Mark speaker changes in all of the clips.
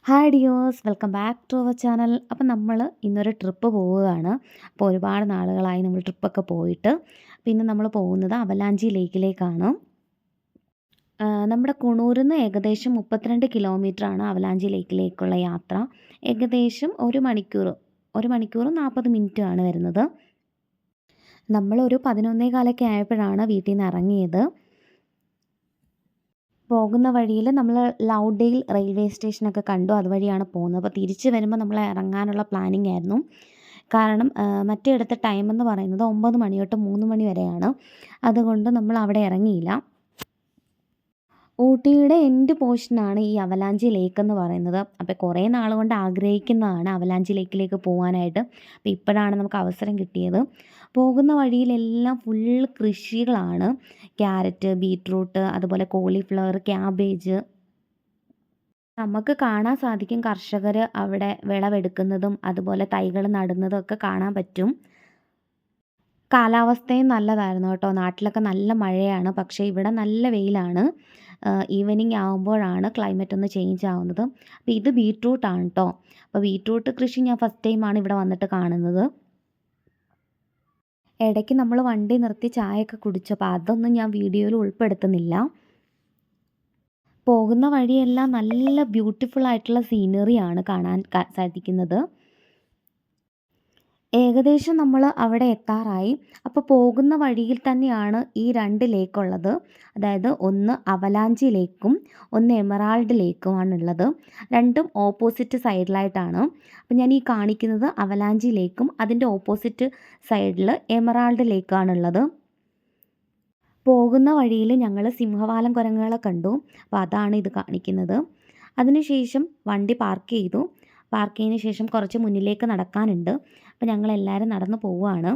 Speaker 1: Hi dears, welcome back to our channel. അപ്പം നമ്മൾ ഇന്നൊരു ട്രിപ്പ് പോവുകയാണ്. അപ്പോൾ ഒരുപാട് നാളുകളായി നമ്മൾ ട്രിപ്പൊക്കെ പോയിട്ട്. പിന്നെ നമ്മൾ പോകുന്നത് അവലാഞ്ചി ലേക്കിലേക്കാണ്. നമ്മുടെ കുണൂരിൽ നിന്ന് ഏകദേശം 32 കിലോമീറ്ററാണ് അവലാഞ്ചി ലേക്കിലേക്കുള്ള യാത്ര. ഏകദേശം 1 മണിക്കൂർ 40 മിനിറ്റാണ് വരുന്നത്. നമ്മളൊരു 11:15 ആയപ്പോഴാണ് വീട്ടിൽ നിന്ന് ഇറങ്ങിയത്. പോകുന്ന വഴിയിൽ നമ്മൾ ലൗഡ്ഡെയിൽ റെയിൽവേ സ്റ്റേഷനൊക്കെ കണ്ടു. അതുവഴിയാണ് പോകുന്നത്. അപ്പോൾ തിരിച്ച് വരുമ്പോൾ നമ്മൾ ഇറങ്ങാനുള്ള പ്ലാനിങ് ആയിരുന്നു. കാരണം മറ്റേ ഇടത്തെ ടൈം എന്ന് പറയുന്നത് 9 മണി തൊട്ട് 3 മണി വരെയാണ്. അതുകൊണ്ട് നമ്മൾ അവിടെ ഇറങ്ങിയില്ല. ഊട്ടിയുടെ എൻഡ് പോർഷനാണ് ഈ അവലാഞ്ചി ലേക്ക് എന്ന് പറയുന്നത്. അപ്പോൾ കുറേ നാൾ കൊണ്ട് ആഗ്രഹിക്കുന്നതാണ് അവലാഞ്ചി ലേക്കിലേക്ക് പോകാനായിട്ട്. അപ്പോൾ ഇപ്പോഴാണ് നമുക്ക് അവസരം കിട്ടിയത്. പോകുന്ന വഴിയിലെല്ലാം ഫുൾ കൃഷികളാണ്. ക്യാരറ്റ്, ബീറ്റ്റൂട്ട്, അതുപോലെ കോളിഫ്ലവർ, ക്യാബേജ്. നമുക്ക് കാണാൻ സാധിക്കും കർഷകർ അവിടെ വിളവെടുക്കുന്നതും അതുപോലെ തൈകൾ നടുന്നതും ഒക്കെ കാണാൻ പറ്റും. കാലാവസ്ഥയും നല്ലതായിരുന്നു കേട്ടോ. നാട്ടിലൊക്കെ നല്ല മഴയാണ്. പക്ഷേ ഇവിടെ നല്ല വെയിലാണ്. ഈവനിങ് ആകുമ്പോഴാണ് ക്ലൈമറ്റ് ഒന്ന് ചേഞ്ച് ആവുന്നത്. അപ്പോൾ ഇത് ബീറ്റ്റൂട്ടാണ് കേട്ടോ. അപ്പോൾ ബീറ്റ്റൂട്ട് കൃഷി ഞാൻ ഫസ്റ്റ് ടൈമാണ് ഇവിടെ വന്നിട്ട് കാണുന്നത്. ഇടയ്ക്ക് നമ്മൾ വണ്ടി നിർത്തി ചായയൊക്കെ കുടിച്ചു. അപ്പോൾ അതൊന്നും ഞാൻ വീഡിയോയിൽ ഉൾപ്പെടുത്തുന്നില്ല. പോകുന്ന വഴിയെല്ലാം നല്ല ബ്യൂട്ടിഫുൾ ആയിട്ടുള്ള സീനറിയാണ് കാണാൻ സാധിക്കുന്നത്. ഏകദേശം നമ്മൾ അവിടെ എത്താറായി. അപ്പോൾ പോകുന്ന വഴിയിൽ തന്നെയാണ് ഈ 2 ലേക്കുള്ളത്. അതായത് ഒന്ന് അവലാഞ്ചി ലേക്കും ഒന്ന് എമറാൾഡ് ലേക്കുമാണുള്ളത്. രണ്ടും ഓപ്പോസിറ്റ് സൈഡിലായിട്ടാണ്. അപ്പോൾ ഞാൻ ഈ കാണിക്കുന്നത് അവലാഞ്ചി ലേക്കും അതിൻ്റെ ഓപ്പോസിറ്റ് സൈഡിൽ എമറാൾഡ് ലേക്കാണുള്ളത്. പോകുന്ന വഴിയിൽ ഞങ്ങൾ സിംഹവാലൻ കുരങ്ങുകളെ കണ്ടു. അപ്പോൾ അതാണ് ഇത് കാണിക്കുന്നത്. അതിനുശേഷം വണ്ടി പാർക്ക് ചെയ്തു. പാർക്ക് ചെയ്തതിന് ശേഷം കുറച്ച് മുന്നിലേക്ക് നടക്കാനുണ്ട്. അപ്പോൾ ഞങ്ങളെല്ലാവരും നടന്നു പോവുകയാണ്.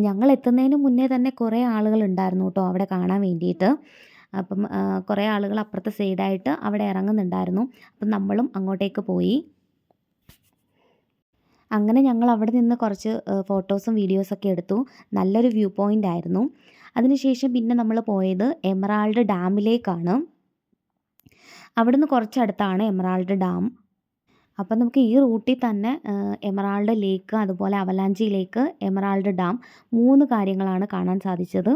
Speaker 1: ഞങ്ങൾ എത്തുന്നതിന് മുന്നേ തന്നെ കുറേ ആളുകളുണ്ടായിരുന്നു കേട്ടോ അവിടെ കാണാൻ വേണ്ടിയിട്ട്. അപ്പം കുറേ ആളുകൾ അപ്പുറത്തെ സൈഡായിട്ട് അവിടെ ഇറങ്ങുന്നുണ്ടായിരുന്നു. അപ്പം നമ്മളും അങ്ങോട്ടേക്ക് പോയി. അങ്ങനെ ഞങ്ങൾ അവിടെ നിന്ന് കുറച്ച് ഫോട്ടോസും വീഡിയോസൊക്കെ എടുത്തു. നല്ലൊരു വ്യൂ പോയിൻ്റ് ആയിരുന്നു. അതിനുശേഷം പിന്നെ നമ്മൾ പോയത് എമറാൾഡ് ഡാമിലേക്കാണ്. അവിടുന്ന് കുറച്ചടുത്താണ് എമറാൾഡ് ഡാം. അപ്പം നമുക്ക് ഈ റൂട്ടിൽ തന്നെ എമറാൾഡ് ലേക്ക്, അതുപോലെ അവലാഞ്ചി ലേക്ക്, എമറാൾഡ് ഡാം 3 കാര്യങ്ങളാണ് കാണാൻ സാധിച്ചത്.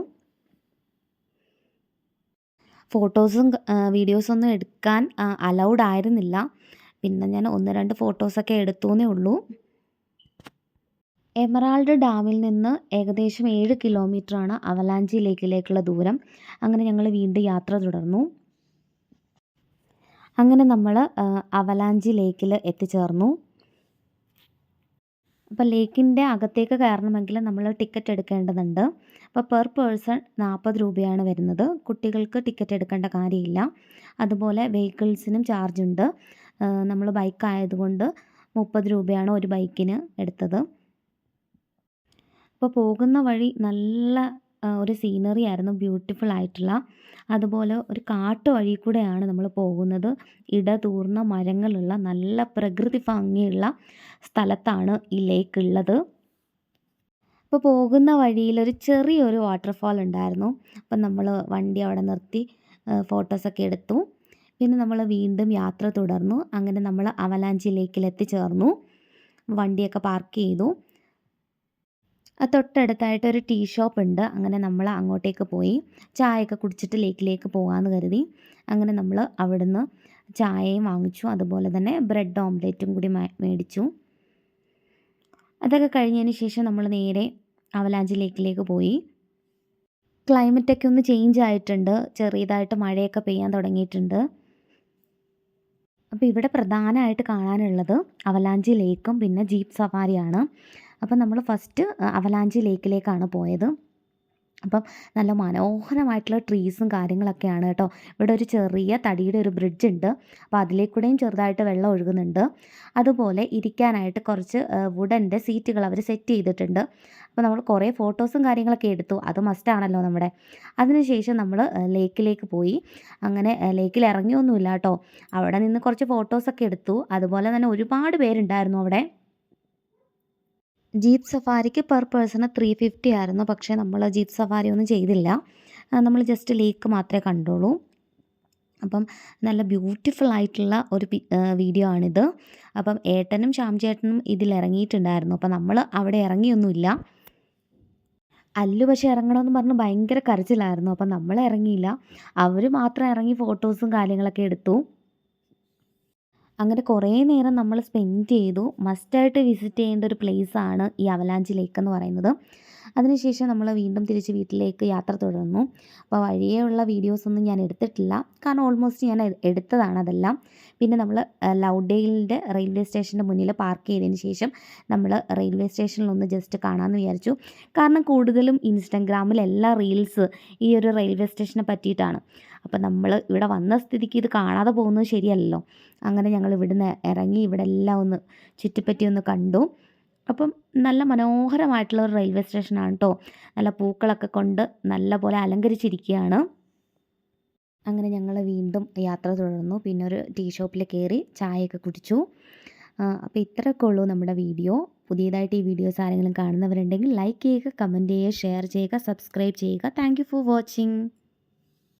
Speaker 1: ഫോട്ടോസും വീഡിയോസൊന്നും എടുക്കാൻ അലൗഡ് ആയിരുന്നില്ല. പിന്നെ ഞാൻ 1-2 ഫോട്ടോസൊക്കെ എടുത്തു എന്നേ ഉള്ളൂ. എമറാൾഡ് ഡാമിൽ നിന്ന് ഏകദേശം 7 കിലോമീറ്ററാണ് അവലാഞ്ചി ലേക്കിലേക്കുള്ള ദൂരം. അങ്ങനെ ഞങ്ങൾ വീണ്ടും യാത്ര തുടർന്നു. അങ്ങനെ നമ്മൾ അവലാഞ്ചി ലേക്കിൽ എത്തിച്ചേർന്നു. അപ്പോൾ ലേക്കിൻ്റെ അകത്തേക്ക് കയറണമെങ്കിൽ നമ്മൾ ടിക്കറ്റ് എടുക്കേണ്ടതുണ്ട്. അപ്പോൾ പെർ പേഴ്സൺ 40 രൂപയാണ് വരുന്നത്. കുട്ടികൾക്ക് ടിക്കറ്റ് എടുക്കേണ്ട കാര്യമില്ല. അതുപോലെ വെഹിക്കിൾസിനും ചാർജുണ്ട്. നമ്മൾ ബൈക്ക് ആയതുകൊണ്ട് 30 രൂപയാണ് ഒരു ബൈക്കിന് എടുത്തത്. അപ്പോൾ പോകുന്ന വഴി നല്ല ഒരു സീനറി ആയിരുന്നു, ബ്യൂട്ടിഫുൾ ആയിട്ടുള്ള. അതുപോലെ ഒരു കാട്ടു വഴി കൂടെയാണ് നമ്മൾ പോകുന്നത്. ഇടതൂർന്ന മരങ്ങളുള്ള നല്ല പ്രകൃതി ഭംഗിയുള്ള സ്ഥലത്താണ് ഈ ലേക്ക് ഉള്ളത്. അപ്പോൾ പോകുന്ന വഴിയിൽ ഒരു ചെറിയൊരു വാട്ടർഫാൾ ഉണ്ടായിരുന്നു. അപ്പം നമ്മൾ വണ്ടി അവിടെ നിർത്തി ഫോട്ടോസൊക്കെ എടുത്തു. പിന്നെ നമ്മൾ വീണ്ടും യാത്ര തുടർന്നു. അങ്ങനെ നമ്മൾ അവലാഞ്ചി ലേക്കിൽ എത്തിച്ചേർന്നു. വണ്ടിയൊക്കെ പാർക്ക് ചെയ്തു. തൊട്ടടുത്തായിട്ട് ഒരു ടീ ഷോപ്പ് ഉണ്ട്. അങ്ങനെ നമ്മൾ അങ്ങോട്ടേക്ക് പോയി ചായയൊക്കെ കുടിച്ചിട്ട് ലേക്കിലേക്ക് പോകാമെന്ന് കരുതി. അങ്ങനെ നമ്മൾ അവിടുന്ന് ചായയും വാങ്ങിച്ചു. അതുപോലെ തന്നെ ബ്രെഡ് ഓംലെറ്റും കൂടി മേടിച്ചു. അതൊക്കെ കഴിഞ്ഞതിന് ശേഷം നമ്മൾ നേരെ അവലാഞ്ചി ലേക്കിലേക്ക് പോയി. ക്ലൈമറ്റൊക്കെ ഒന്ന് ചേഞ്ച് ആയിട്ടുണ്ട്. ചെറിയതായിട്ട് മഴയൊക്കെ പെയ്യാൻ തുടങ്ങിയിട്ടുണ്ട്. അപ്പോൾ ഇവിടെ പ്രധാനമായിട്ട് കാണാനുള്ളത് അവലാഞ്ചി ലേക്കും പിന്നെ ജീപ്പ് സഫാരിയാണ്. അപ്പം നമ്മൾ ഫസ്റ്റ് അവലാഞ്ചി ലേക്കിലേക്കാണ് പോയത്. അപ്പം നല്ല മനോഹരമായിട്ടുള്ള ട്രീസും കാര്യങ്ങളൊക്കെയാണ് കേട്ടോ. ഇവിടെ ഒരു ചെറിയ തടിയുടെ ഒരു ബ്രിഡ്ജ് ഉണ്ട്. അപ്പോൾ അതിലേക്കൂടെയും ചെറുതായിട്ട് വെള്ളം ഒഴുകുന്നുണ്ട്. അതുപോലെ ഇരിക്കാനായിട്ട് കുറച്ച് വുഡൻ്റെ സീറ്റുകൾ അവർ സെറ്റ് ചെയ്തിട്ടുണ്ട്. അപ്പോൾ നമ്മൾ കുറേ ഫോട്ടോസും കാര്യങ്ങളൊക്കെ എടുത്തു. അത് മസ്റ്റാണല്ലോ നമ്മുടെ. അതിനുശേഷം നമ്മൾ ലേക്കിലേക്ക് പോയി. അങ്ങനെ ലേക്കിൽ ഇറങ്ങിയൊന്നുമില്ല കേട്ടോ. അവിടെ നിന്ന് കുറച്ച് ഫോട്ടോസൊക്കെ എടുത്തു. അതുപോലെ തന്നെ ഒരുപാട് പേരുണ്ടായിരുന്നു അവിടെ. ജീപ്പ് സഫാരിക്ക് പെർ പേഴ്സണ് 350 ആയിരുന്നു. പക്ഷേ നമ്മൾ ജീപ്പ് സഫാരി ഒന്നും ചെയ്തില്ല. നമ്മൾ ജസ്റ്റ് ലേക്ക് മാത്രമേ കണ്ടുള്ളൂ. അപ്പം നല്ല ബ്യൂട്ടിഫുൾ ആയിട്ടുള്ള ഒരു വീഡിയോ ആണിത്. അപ്പം ഏട്ടനും ശ്യാം ചേട്ടനും ഇതിലിറങ്ങിയിട്ടുണ്ടായിരുന്നു. അപ്പം നമ്മൾ അവിടെ ഇറങ്ങിയൊന്നുമില്ല. അല്ലു പക്ഷേ ഇറങ്ങണമെന്ന് പറഞ്ഞ് ഭയങ്കര കരച്ചിലായിരുന്നു. അപ്പം നമ്മൾ ഇറങ്ങിയില്ല. അവർ മാത്രം ഇറങ്ങി ഫോട്ടോസും കാര്യങ്ങളൊക്കെ എടുത്തു. അങ്ങനെ കുറേ നേരം നമ്മൾ സ്പെൻഡ് ചെയ്തു. മസ്റ്റായിട്ട് വിസിറ്റ് ചെയ്യേണ്ട ഒരു പ്ലേസാണ് ഈ അവലാഞ്ചി ലേക്ക് എന്ന് പറയുന്നത്. അതിനുശേഷം നമ്മൾ വീണ്ടും തിരിച്ച് വീട്ടിലേക്ക് യാത്ര തുടർന്നു. അപ്പോൾ വഴിയെയുള്ള വീഡിയോസൊന്നും ഞാൻ എടുത്തിട്ടില്ല. കാരണം ഓൾമോസ്റ്റ് ഞാൻ എടുത്തതാണ് അതെല്ലാം. പിന്നെ നമ്മൾ ലൗഡ്ഡെയിലിൻ്റെ റെയിൽവേ സ്റ്റേഷൻ്റെ മുന്നിൽ പാർക്ക് ചെയ്തതിന് ശേഷം നമ്മൾ റെയിൽവേ സ്റ്റേഷനിലൊന്ന് ജസ്റ്റ് കാണാമെന്ന് വിചാരിച്ചു. കാരണം കൂടുതലും ഇൻസ്റ്റഗ്രാമിൽ എല്ലാ റീൽസ് ഈ ഒരു റെയിൽവേ സ്റ്റേഷനെ പറ്റിയിട്ടാണ്. അപ്പം നമ്മൾ ഇവിടെ വന്ന സ്ഥിതിക്ക് ഇത് കാണാതെ പോകുന്നത് ശരിയല്ലല്ലോ. അങ്ങനെ ഞങ്ങൾ ഇവിടുന്ന് ഇറങ്ങി ഇവിടെ എല്ലാം ഒന്ന് ചുറ്റിപ്പറ്റി ഒന്ന് കണ്ടു. അപ്പം നല്ല മനോഹരമായിട്ടുള്ള ഒരു റെയിൽവേ സ്റ്റേഷനാണ് കേട്ടോ. നല്ല പൂക്കളൊക്കെ കൊണ്ട് നല്ല പോലെ അലങ്കരിച്ചിരിക്കുകയാണ്. അങ്ങനെ ഞങ്ങൾ വീണ്ടും യാത്ര തുടർന്നു. പിന്നെ ഒരു ടീ ഷോപ്പിൽ കയറി ചായയൊക്കെ കുടിച്ചു. അപ്പോൾ ഇത്രയൊക്കെ ഉള്ളൂ നമ്മുടെ വീഡിയോ. പുതിയതായിട്ട് ഈ വീഡിയോസ് ആരെങ്കിലും കാണുന്നവരുണ്ടെങ്കിൽ ലൈക്ക് ചെയ്യുക, കമൻറ്റ് ചെയ്യുക, ഷെയർ ചെയ്യുക, സബ്സ്ക്രൈബ് ചെയ്യുക. Thank you for watching.